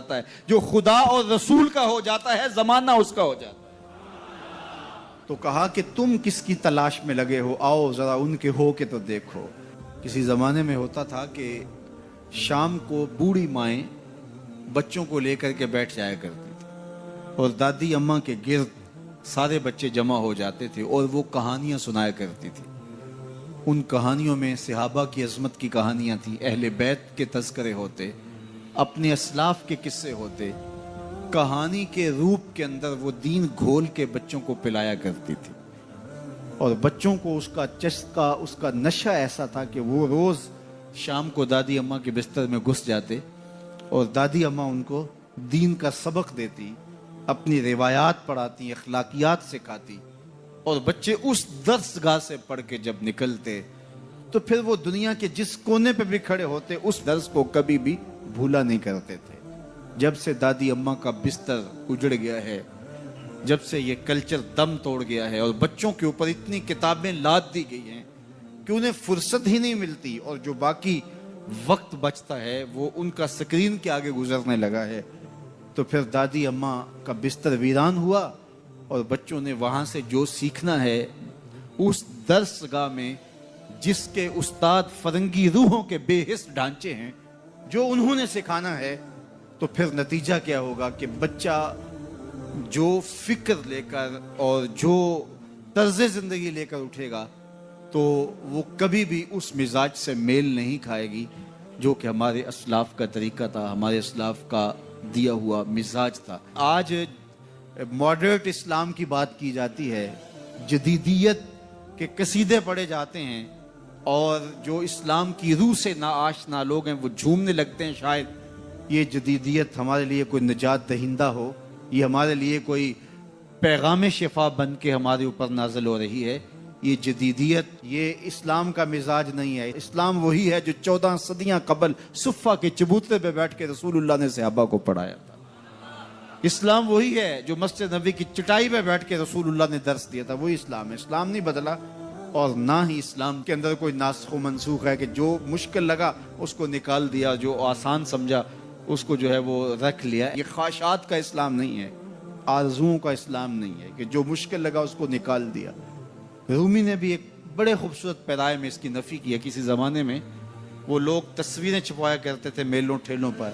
جاتا ہے، جو خدا اور رسول کا ہو جاتا ہے زمانہ اس کا ہو جاتا ہے۔ تو کہا کہ تم کس کی تلاش میں لگے ہو، آؤ ذرا ان کے ہو کے تو دیکھو۔ کسی زمانے میں ہوتا تھا کہ شام کو بوڑھی مائیں بچوں کو لے کر کے بیٹھ جایا کرتی تھی اور دادی اماں کے گرد سارے بچے جمع ہو جاتے تھے اور وہ کہانیاں سنایا کرتی تھی۔ ان کہانیوں میں صحابہ کی عظمت کی کہانیاں تھیں، اہل بیت کے تذکرے ہوتے، اپنے اسلاف کے قصے ہوتے، کہانی کے روپ کے اندر وہ دین گھول کے بچوں کو پلایا کرتی تھی، اور بچوں کو اس کا چسکا، اس کا نشہ ایسا تھا کہ وہ روز شام کو دادی اماں کے بستر میں گھس جاتے اور دادی اماں ان کو دین کا سبق دیتی، اپنی روایات پڑھاتی، اخلاقیات سکھاتی، اور بچے اس درس گاہ سے پڑھ کے جب نکلتے تو پھر وہ دنیا کے جس کونے پہ بھی کھڑے ہوتے اس درس کو کبھی بھی بھولا نہیں کرتے تھے۔ جب سے دادی اماں کا بستر اجڑ گیا ہے، جب سے یہ کلچر دم توڑ گیا ہے اور بچوں کے اوپر اتنی کتابیں لاد دی گئی ہیں کہ انہیں فرصت ہی نہیں ملتی، اور جو باقی وقت بچتا ہے وہ ان کا سکرین کے آگے گزرنے لگا ہے، تو پھر دادی اماں کا بستر ویران ہوا اور بچوں نے وہاں سے جو سیکھنا ہے اس درس گاہ میں جس کے استاد فرنگی روحوں کے بے حس ڈھانچے ہیں، جو انہوں نے سکھانا ہے، تو پھر نتیجہ کیا ہوگا کہ بچہ جو فکر لے کر اور جو طرز زندگی لے کر اٹھے گا تو وہ کبھی بھی اس مزاج سے میل نہیں کھائے گی جو کہ ہمارے اسلاف کا طریقہ تھا، ہمارے اسلاف کا دیا ہوا مزاج تھا۔ آج ماڈریٹ اسلام کی بات کی جاتی ہے، جدیدیت کے قصیدے پڑھے جاتے ہیں، اور جو اسلام کی روح سے ناآشنا لوگ ہیں وہ جھومنے لگتے ہیں شاید یہ جدیدیت ہمارے لیے کوئی نجات دہندہ ہو، یہ ہمارے لیے کوئی پیغام شفا بن کے ہمارے اوپر نازل ہو رہی ہے۔ یہ جدیدیت، یہ اسلام کا مزاج نہیں ہے۔ اسلام وہی ہے جو 14 صدیاں قبل صفہ کے چبوترے پہ بیٹھ کے رسول اللہ نے صحابہ کو پڑھایا تھا۔ اسلام وہی ہے جو مسجد نبوی کی چٹائی پہ بیٹھ کے رسول اللہ نے درس دیا تھا، وہی اسلام ہے۔ اسلام نہیں بدلا، اور نہ ہی اسلام کے اندر کوئی ناسخ و منسوخ ہے کہ جو مشکل لگا اس کو نکال دیا، جو آسان سمجھا اس کو جو ہے وہ رکھ لیا۔ یہ خواہشات کا اسلام نہیں ہے، آرزوؤں کا اسلام نہیں ہے کہ جو مشکل لگا اس کو نکال دیا۔ رومی نے بھی ایک بڑے خوبصورت پیرائے میں اس کی نفی کی ہے۔ کسی زمانے میں وہ لوگ تصویریں چھپوایا کرتے تھے میلوں ٹھیلوں پر،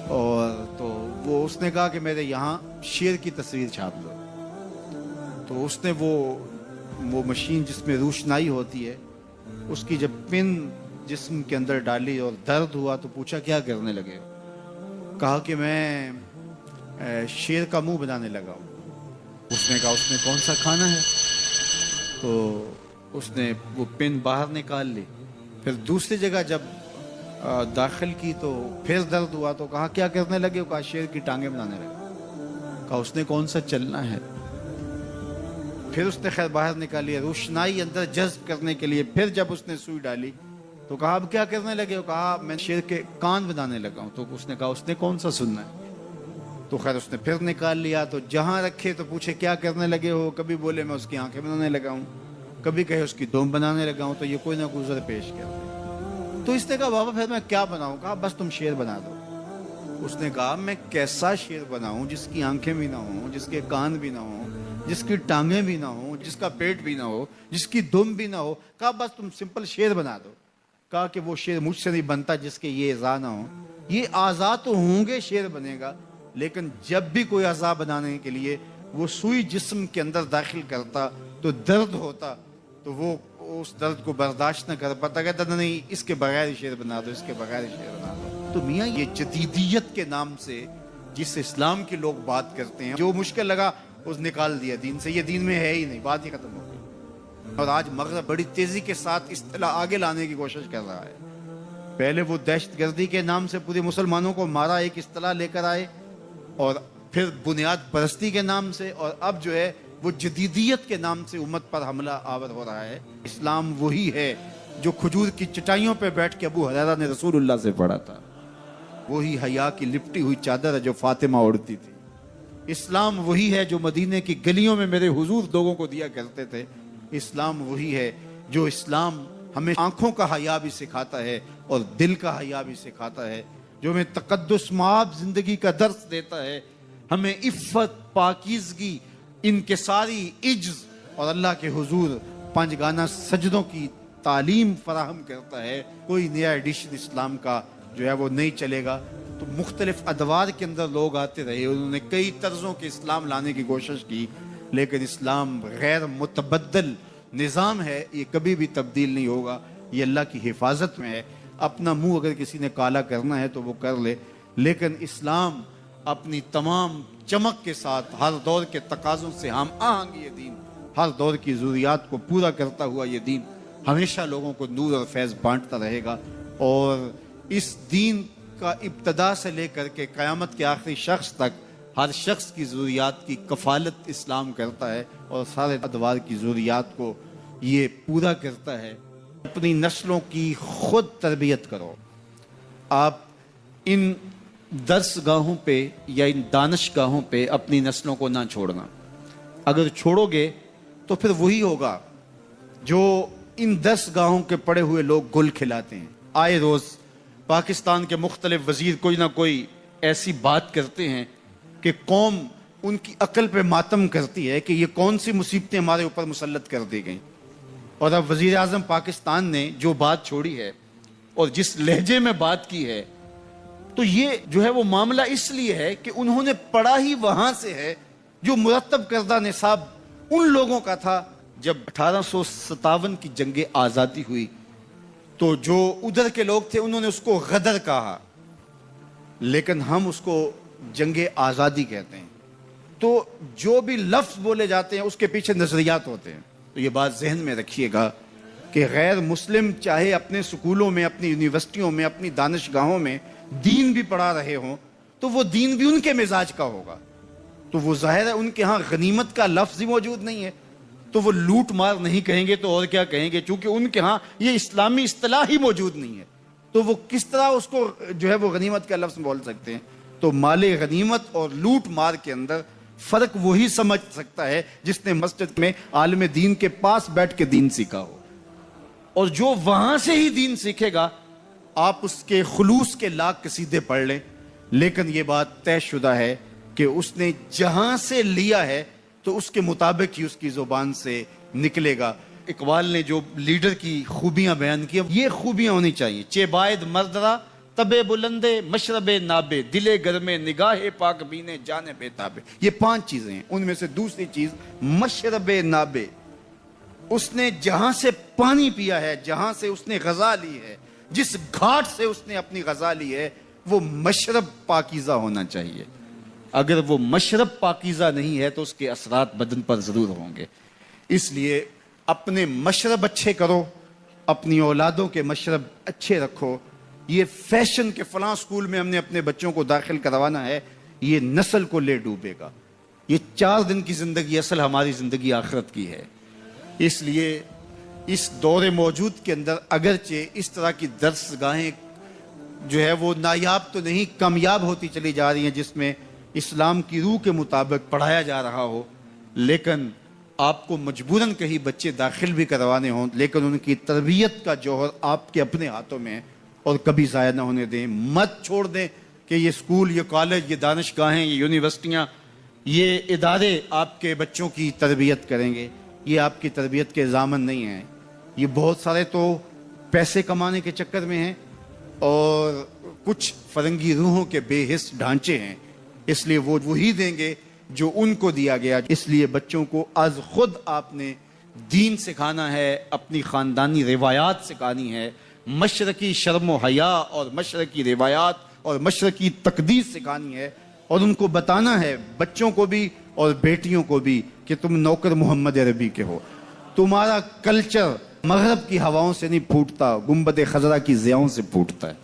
اور تو وہ اس نے کہا کہ میرے یہاں شیر کی تصویر چھاپ دو، تو اس نے وہ مشین جس میں روشنائی ہوتی ہے اس کی جب پن جسم کے اندر ڈالی اور درد ہوا تو پوچھا کیا کرنے لگے؟ کہا کہ میں شیر کا منہ بنانے لگا ہوں۔ اس نے کہا اس میں کون سا کھانا ہے؟ تو اس نے وہ پن باہر نکال لی، پھر دوسری جگہ جب داخل کی تو پھر درد ہوا، تو کہا کیا کرنے لگے؟ کہا شیر کی ٹانگیں بنانے لگا۔ کہا اس نے کون سا چلنا ہے؟ پھر اس نے خیر باہر نکالی، روشنائی اندر جذب کرنے کے لیے پھر جب اس نے سوئی ڈالی تو کہا اب کیا کرنے لگے؟ کہا میں شیر کے کان بنانے لگا ہوں۔ تو اس نے کہا اس نے کون سا سننا ہے؟ تو خیر اس نے پھر نکال لیا، تو جہاں رکھے تو پوچھے کیا کرنے لگے ہو؟ کبھی بولے میں اس کی آنکھیں بنانے لگا ہوں، کبھی کہے اس کی دم بنانے لگا ہوں، تو یہ کوئی نہ کوئی عذر پیش کر۔ تو اس نے کہا بابا پھر میں کیا بناؤں؟ کہا بس تم شیر بنا دو۔ اس نے کہا میں کیسا شیر بناؤں جس کی آنکھیں بھی نہ ہوں، جس کے کان بھی نہ ہوں، جس کی ٹانگیں بھی نہ ہوں، جس کا پیٹ بھی نہ ہو، جس کی دم بھی نہ ہو؟ کہا بس تم سمپل شیر بنا دو۔ کہا کہ وہ شیر مجھ سے نہیں بنتا جس کے یہ اعضاء نہ ہوں۔ یہ اعضاء تو ہوں گے شیر بنے گا، لیکن جب بھی کوئی اعضاء بنانے کے لیے وہ سوئی جسم کے اندر داخل کرتا تو درد ہوتا، تو وہ اس درد کو برداشت نہ کر پاتا، کہتا نہیں اس کے بغیر شیر بنا دو، اس کے بغیر شیر بنا دو۔ تو میاں یہ جدیدیت کے نام سے جس اسلام کے لوگ بات کرتے ہیں، جو مشکل لگا اس نکال دیا دین سے، یہ دین میں ہے ہی نہیں، بات ہی ختم ہو گئی۔ اور آج مغرب بڑی تیزی کے ساتھ اصطلاح آگے لانے کی کوشش کر رہا ہے۔ پہلے وہ دہشت گردی کے نام سے پورے مسلمانوں کو مارا، ایک اصطلاح لے کر آئے، اور پھر بنیاد پرستی کے نام سے، اور اب جو ہے وہ جدیدیت کے نام سے امت پر حملہ آور ہو رہا ہے۔ اسلام وہی ہے جو کھجور کی چٹائیوں پہ بیٹھ کے ابو ہریرہ نے رسول اللہ سے پڑھا تھا، وہی حیا کی لپٹی ہوئی چادر ہے جو فاطمہ اوڑھتی تھی۔ اسلام وہی ہے جو مدینے کی گلیوں میں میرے حضور لوگوں کو دیا کرتے تھے۔ اسلام وہی ہے جو اسلام ہمیں آنکھوں کا حیا بھی سکھاتا ہے اور دل کا حیا بھی سکھاتا ہے۔ جو ہمیں تقدس مآب زندگی کا درس دیتا ہے، ہمیں عفت، پاکیزگی، انکساری، عجز اور اللہ کے حضور پنجگانہ سجدوں کی تعلیم فراہم کرتا ہے، کوئی نیا ایڈیشن اسلام کا جو ہے وہ نہیں چلے گا۔ تو مختلف ادوار کے اندر لوگ آتے رہے، انہوں نے کئی طرزوں کے اسلام لانے کی کوشش کی، لیکن اسلام غیر متبدل نظام ہے، یہ کبھی بھی تبدیل نہیں ہوگا، یہ اللہ کی حفاظت میں ہے۔ اپنا منہ اگر کسی نے کالا کرنا ہے تو وہ کر لے، لیکن اسلام اپنی تمام چمک کے ساتھ ہر دور کے تقاضوں سے ہم آہنگ یہ دین، ہر دور کی ضروریات کو پورا کرتا ہوا یہ دین ہمیشہ لوگوں کو نور اور فیض بانٹتا رہے گا، اور اس دین کا ابتدا سے لے کر کے قیامت کے آخری شخص تک ہر شخص کی ضروریات کی کفالت اسلام کرتا ہے، اور سارے ادوار کی ضروریات کو یہ پورا کرتا ہے۔ اپنی نسلوں کی خود تربیت کرو۔ آپ ان درس گاہوں پہ یا ان دانش گاہوں پہ اپنی نسلوں کو نہ چھوڑنا، اگر چھوڑو گے تو پھر وہی ہوگا جو ان درس گاہوں کے پڑے ہوئے لوگ گل کھلاتے ہیں۔ آئے روز پاکستان کے مختلف وزیر کوئی نہ کوئی ایسی بات کرتے ہیں کہ قوم ان کی عقل پہ ماتم کرتی ہے کہ یہ کون سی مصیبتیں ہمارے اوپر مسلط کر دی گئیں۔ اور اب وزیر اعظم پاکستان نے جو بات چھوڑی ہے اور جس لہجے میں بات کی ہے، تو یہ جو ہے وہ معاملہ اس لیے ہے کہ انہوں نے پڑھا ہی وہاں سے ہے جو مرتب کردہ نصاب ان لوگوں کا تھا جب 1857 کی جنگ آزادی ہوئی، تو جو ادھر کے لوگ تھے انہوں نے اس کو غدر کہا، لیکن ہم اس کو جنگ آزادی کہتے ہیں۔ تو جو بھی لفظ بولے جاتے ہیں اس کے پیچھے نظریات ہوتے ہیں، تو یہ بات ذہن میں رکھیے گا کہ غیر مسلم چاہے اپنے سکولوں میں، اپنی یونیورسٹیوں میں، اپنی دانشگاہوں میں دین بھی پڑھا رہے ہوں تو وہ دین بھی ان کے مزاج کا ہوگا، تو وہ ظاہر ہے ان کے ہاں غنیمت کا لفظ ہی موجود نہیں ہے، تو وہ لوٹ مار نہیں کہیں گے تو اور کیا کہیں گے، چونکہ ان کے ہاں یہ اسلامی اصطلاح ہی موجود نہیں ہے، تو وہ کس طرح اس کو جو ہے وہ غنیمت کا لفظ بول سکتے ہیں۔ تو مال غنیمت اور لوٹ مار کے اندر فرق وہی سمجھ سکتا ہے جس نے مسجد میں عالم دین کے پاس بیٹھ کے دین سیکھا ہو، اور جو وہاں سے ہی دین سیکھے گا آپ اس کے خلوص کے لاکھ قصیدے پڑھ لیں، لیکن یہ بات طے شدہ ہے کہ اس نے جہاں سے لیا ہے تو اس کے مطابق ہی اس کی زبان سے نکلے گا۔ اقبال نے جو لیڈر کی خوبیاں بیان کی، یہ خوبیاں ہونی چاہیے: چے باید مردرا تبے بلندے مشرب نابے دلے گرمے نگاہ پاک بینے جانے بے تابے، یہ 5 چیزیں ہیں، ان میں سے دوسری چیز مشرب نابے، اس نے جہاں سے پانی پیا ہے، جہاں سے اس نے غذا لی ہے، جس گھاٹ سے اس نے اپنی غذا لی ہے، وہ مشرب پاکیزہ ہونا چاہیے۔ اگر وہ مشرب پاکیزہ نہیں ہے تو اس کے اثرات بدن پر ضرور ہوں گے۔ اس لیے اپنے مشرب اچھے کرو، اپنی اولادوں کے مشرب اچھے رکھو۔ یہ فیشن کے فلاں سکول میں ہم نے اپنے بچوں کو داخل کروانا ہے، یہ نسل کو لے ڈوبے گا۔ یہ 4 دن کی زندگی اصل ہماری زندگی آخرت کی ہے۔ اس لیے اس دور موجود کے اندر اگرچہ اس طرح کی درس گاہیں جو ہے وہ نایاب تو نہیں، کامیاب ہوتی چلی جا رہی ہیں، جس میں اسلام کی روح کے مطابق پڑھایا جا رہا ہو، لیکن آپ کو مجبوراً کہیں بچے داخل بھی کروانے ہوں، لیکن ان کی تربیت کا جوہر آپ کے اپنے ہاتھوں میں ہے، اور کبھی ضائع نہ ہونے دیں۔ مت چھوڑ دیں کہ یہ سکول، یہ کالج، یہ دانشگاہیں، یہ یونیورسٹیاں، یہ ادارے آپ کے بچوں کی تربیت کریں گے۔ یہ آپ کی تربیت کے ضامن نہیں ہیں، یہ بہت سارے تو پیسے کمانے کے چکر میں ہیں، اور کچھ فرنگی روحوں کے بے حس ڈھانچے ہیں، اس لیے وہ وہی دیں گے جو ان کو دیا گیا۔ اس لیے بچوں کو از خود آپ نے دین سکھانا ہے، اپنی خاندانی روایات سکھانی ہے، مشرقی شرم و حیا اور مشرقی روایات اور مشرقی تقدیس سکھانی ہے، اور ان کو بتانا ہے، بچوں کو بھی اور بیٹیوں کو بھی، کہ تم نوکر محمد عربی کے ہو، تمہارا کلچر مغرب کی ہواؤں سے نہیں پھوٹتا، گنبد خضرا کی ضیاؤں سے پھوٹتا ہے۔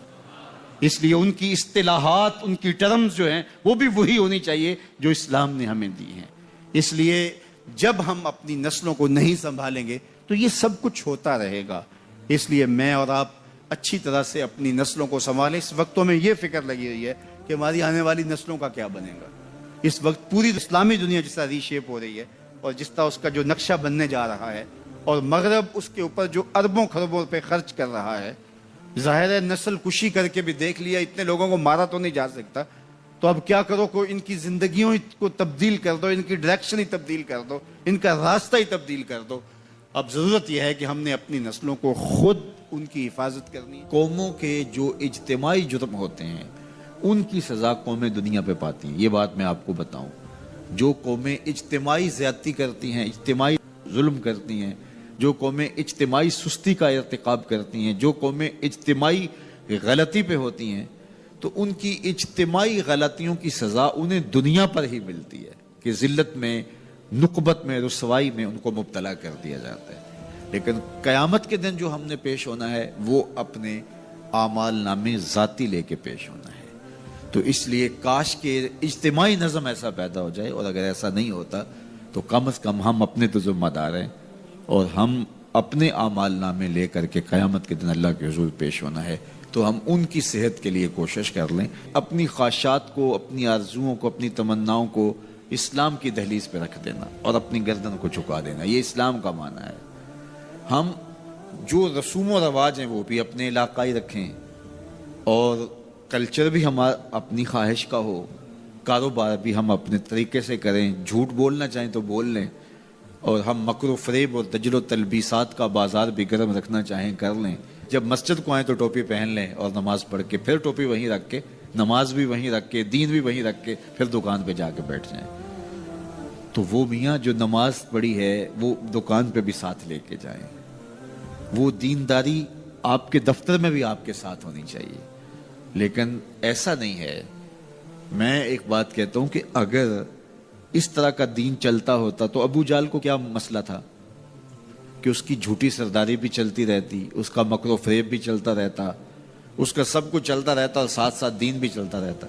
اس لیے ان کی اصطلاحات، ان کی ٹرمز جو ہیں وہ بھی وہی ہونی چاہیے جو اسلام نے ہمیں دی ہیں۔ اس لیے جب ہم اپنی نسلوں کو نہیں سنبھالیں گے تو یہ سب کچھ ہوتا رہے گا۔ اس لیے میں اور آپ اچھی طرح سے اپنی نسلوں کو سنبھالیں۔ اس وقتوں میں یہ فکر لگی رہی ہے کہ ہماری آنے والی نسلوں کا کیا بنے گا۔ اس وقت پوری اسلامی دنیا جس طرح ری شیپ ہو رہی ہے، اور جس طرح اس کا جو نقشہ بننے جا رہا ہے، اور مغرب اس کے اوپر جو اربوں خربوں پہ خرچ کر رہا ہے، ظاہر ہے نسل کشی کر کے بھی دیکھ لیا، اتنے لوگوں کو مارا تو نہیں جا سکتا، تو اب کیا کرو، کو ان کی زندگیوں کو تبدیل کر دو، ان کی ڈائریکشن ہی تبدیل کر دو، ان کا راستہ ہی تبدیل کر دو۔ اب ضرورت یہ ہے کہ ہم نے اپنی نسلوں کو خود ان کی حفاظت کرنی ہے۔ قوموں کے جو اجتماعی جرم ہوتے ہیں ان کی سزا قومیں دنیا پہ پاتی ہیں، یہ بات میں آپ کو بتاؤں۔ جو قومیں اجتماعی زیادتی کرتی ہیں، اجتماعی ظلم کرتی ہیں، جو قومیں اجتماعی سستی کا ارتکاب کرتی ہیں، جو قومیں اجتماعی غلطی پہ ہوتی ہیں، تو ان کی اجتماعی غلطیوں کی سزا انہیں دنیا پر ہی ملتی ہے کہ ذلت میں، نقبت میں، رسوائی میں ان کو مبتلا کر دیا جاتا ہے۔ لیکن قیامت کے دن جو ہم نے پیش ہونا ہے وہ اپنے اعمال نامے ذاتی لے کے پیش ہونا ہے۔ تو اس لیے کاش کہ اجتماعی نظم ایسا پیدا ہو جائے، اور اگر ایسا نہیں ہوتا تو کم از کم ہم اپنے تو ذمہ دار ہیں، اور ہم اپنے اعمال نامے لے کر کے قیامت کے دن اللہ کے حضور پیش ہونا ہے، تو ہم ان کی صحت کے لیے کوشش کر لیں، اپنی خواہشات کو، اپنی آرزوؤں کو، اپنی تمناؤں کو اسلام کی دہلیز پہ رکھ دینا اور اپنی گردن کو جھکا دینا، یہ اسلام کا معنی ہے۔ ہم جو رسوم و رواج ہیں وہ بھی اپنے علاقائی رکھیں، اور کلچر بھی ہمارا اپنی خواہش کا ہو، کاروبار بھی ہم اپنے طریقے سے کریں، جھوٹ بولنا چاہیں تو بول لیں، اور ہم مکر و فریب اور دجل و تلبیسات کا بازار بھی گرم رکھنا چاہیں کر لیں۔ جب مسجد کو آئیں تو ٹوپی پہن لیں اور نماز پڑھ کے پھر ٹوپی وہیں رکھ کے، نماز بھی وہیں رکھ کے، دین بھی وہیں رکھ کے پھر دکان پہ جا کے بیٹھ جائیں۔ تو وہ میاں جو نماز پڑھی ہے وہ دکان پہ بھی ساتھ لے کے جائیں، وہ دینداری آپ کے دفتر میں بھی آپ کے ساتھ ہونی چاہیے۔ لیکن ایسا نہیں ہے۔ میں ایک بات کہتا ہوں کہ اگر اس طرح کا دین چلتا ہوتا تو ابو جہل کو کیا مسئلہ تھا کہ اس کی جھوٹی سرداری بھی چلتی رہتی، اس کا مکر و فریب بھی چلتا رہتا، اس کا سب کچھ چلتا رہتا اور ساتھ ساتھ دین بھی چلتا رہتا۔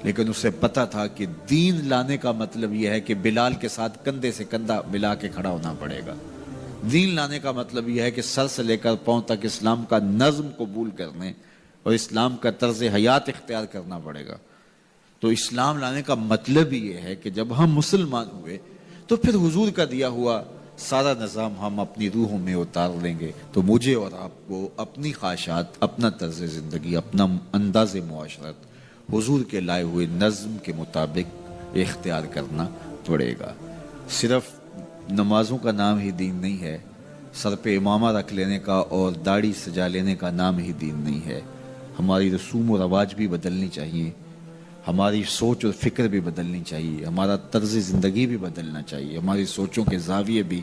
لیکن اسے پتا تھا کہ دین لانے کا مطلب یہ ہے کہ بلال کے ساتھ کندھے سے کندھا ملا کے کھڑا ہونا پڑے گا۔ دین لانے کا مطلب یہ ہے کہ سر سے لے کر پاؤں تک اسلام کا نظم قبول کرنے اور اسلام کا طرز حیات اختیار کرنا پڑے گا۔ تو اسلام لانے کا مطلب یہ ہے کہ جب ہم مسلمان ہوئے تو پھر حضور کا دیا ہوا سارا نظام ہم اپنی روحوں میں اتار لیں گے۔ تو مجھے اور آپ کو اپنی خواہشات، اپنا طرز زندگی، اپنا انداز معاشرت حضور کے لائے ہوئے نظم کے مطابق اختیار کرنا پڑے گا۔ صرف نمازوں کا نام ہی دین نہیں ہے، سر پہ امامہ رکھ لینے کا اور داڑھی سجا لینے کا نام ہی دین نہیں ہے۔ ہماری رسوم و رواج بھی بدلنی چاہیے، ہماری سوچ اور فکر بھی بدلنی چاہیے، ہمارا طرز زندگی بھی بدلنا چاہیے، ہماری سوچوں کے زاویے بھی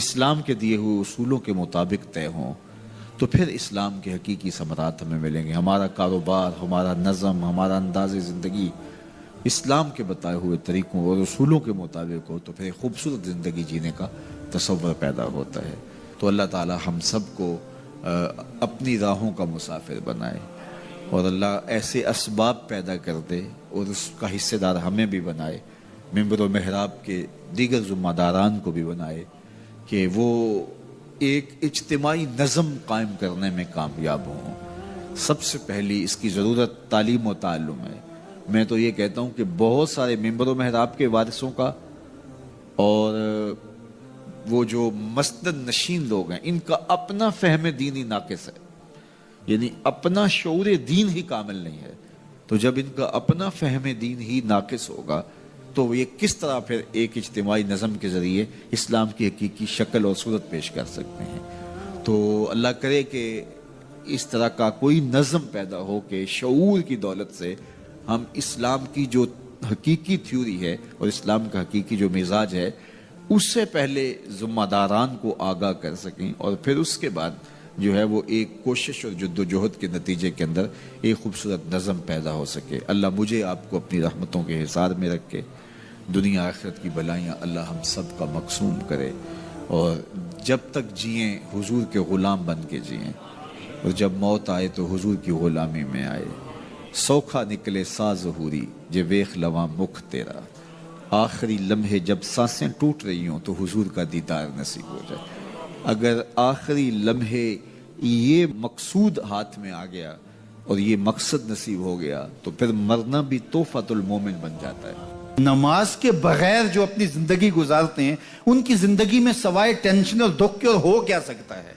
اسلام کے دیے ہوئے اصولوں کے مطابق طے ہوں، تو پھر اسلام کے حقیقی ثمرات ہمیں ملیں گے۔ ہمارا کاروبار، ہمارا نظم، ہمارا انداز زندگی اسلام کے بتائے ہوئے طریقوں اور اصولوں کے مطابق ہو تو پھر ایک خوبصورت زندگی جینے کا تصور پیدا ہوتا ہے۔ تو اللہ تعالی ہم سب کو اپنی راہوں کا مسافر بنائے، اور اللہ ایسے اسباب پیدا کر دے اور اس کا حصے دار ہمیں بھی بنائے، ممبر و محراب کے دیگر ذمہ داران کو بھی بنائے کہ وہ ایک اجتماعی نظم قائم کرنے میں کامیاب ہوں۔ سب سے پہلی اس کی ضرورت تعلیم و تعلم ہے۔ میں تو یہ کہتا ہوں کہ بہت سارے ممبر و محراب کے وارثوں کا اور وہ جو مسند نشین لوگ ہیں ان کا اپنا فہم دینی ناقص ہے، یعنی اپنا شعور دین ہی کامل نہیں ہے۔ تو جب ان کا اپنا فہم دین ہی ناقص ہوگا تو یہ کس طرح پھر ایک اجتماعی نظم کے ذریعے اسلام کی حقیقی شکل اور صورت پیش کر سکتے ہیں۔ تو اللہ کرے کہ اس طرح کا کوئی نظم پیدا ہو کہ شعور کی دولت سے ہم اسلام کی جو حقیقی تھیوری ہے اور اسلام کا حقیقی جو مزاج ہے اس سے پہلے ذمہ داران کو آگاہ کر سکیں، اور پھر اس کے بعد جو ہے وہ ایک کوشش اور جد و جہد کے نتیجے کے اندر ایک خوبصورت نظم پیدا ہو سکے۔ اللہ مجھے آپ کو اپنی رحمتوں کے حصار میں رکھ کے دنیا آخرت کی بلائیاں اللہ ہم سب کا مقسوم کرے، اور جب تک جئیں حضور کے غلام بن کے جئیں، اور جب موت آئے تو حضور کی غلامی میں آئے۔ سوکھا نکلے سا ظہوری جے ویخ لواں مکھ تیرا، آخری لمحے جب سانسیں ٹوٹ رہی ہوں تو حضور کا دیدار نصیب ہو جائے۔ اگر آخری لمحے یہ مقصود ہاتھ میں آ گیا اور یہ مقصد نصیب ہو گیا تو پھر مرنا بھی تحفۃ المومن بن جاتا ہے۔ نماز کے بغیر جو اپنی زندگی گزارتے ہیں ان کی زندگی میں سوائے ٹینشن اور دکھ کے اور ہو کیا سکتا ہے؟